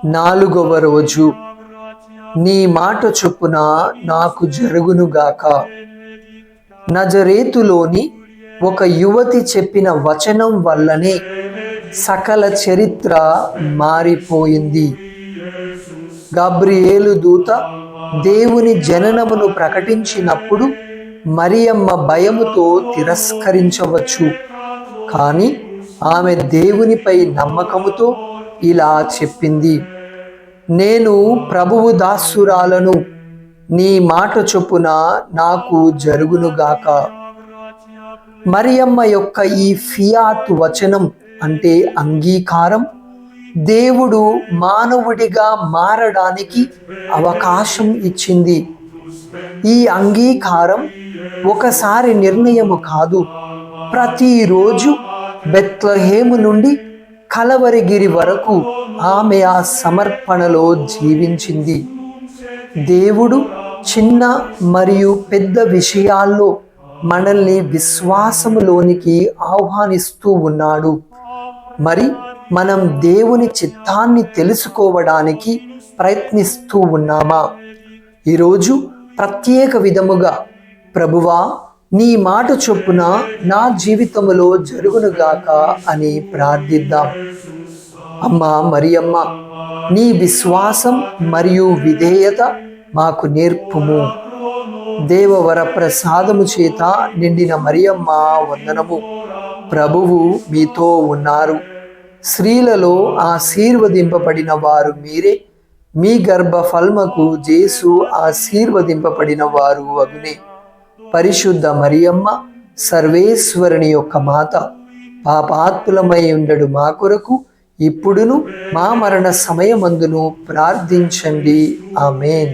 4వ రోజు. నీ మాట చొప్పున నాకు జరుగునుగాక. నజరేతులోని ఒక యువతి చెప్పిన వచనం వల్లనే సకల చరిత్ర మారిపోయింది. గబ్రియేలు దూత దేవుని జననమును ప్రకటించినప్పుడు మరియమ్మ భయముతో తిరస్కరించవచ్చు, కానీ ఆమె దేవునిపై నమ్మకముతో ఇలా చెప్పింది: నేను ప్రభువు దాసురాలను, నీ మాట చొప్పున నాకు జరుగునుగాక. మరియమ్మ యొక్క ఈ ఫియాత్ వచనం అంటే అంగీకారం దేవుడు మానవుడిగా మారడానికి అవకాశం ఇచ్చింది. ఈ అంగీకారం ఒకసారి నిర్ణయము కాదు, ప్రతిరోజు బెత్లెహేము నుండి కలవరిగిరి వరకు ఆమె ఆ సమర్పణలో జీవించింది. దేవుడు చిన్న మరియు పెద్ద విషయాల్లో మనల్ని విశ్వాసములోనికి ఆహ్వానిస్తూ ఉన్నాడు. మరి మనం దేవుని చిత్తాన్ని తెలుసుకోవడానికి ప్రయత్నిస్తూ ఉన్నామా? ఈరోజు ప్రత్యేక విధముగా ప్రభువా, నీ మాట చొప్పున నా జీవితములో జరుగునుగాక అని ప్రార్థిద్దాం. అమ్మా మరియమ్మ, నీ విశ్వాసం మరియు విధేయత మాకు నేర్పుము. దేవవర ప్రసాదము చేత నిండిన మరియమ్మ వందనము. ప్రభువు మీతో ఉన్నారు. స్త్రీలలో ఆశీర్వదింపబడిన వారు మీరే. మీ గర్భఫలముకు జేసు ఆశీర్వదింపబడిన వారు అగునే. పరిశుద్ధ మరియమ్మ, సర్వేశ్వరుని యొక్క మాత, పాపాత్ములమై ఉండడు మా కొరకు ఇప్పుడును మా మరణ సమయమందును ప్రార్థించండి. ఆమేన్.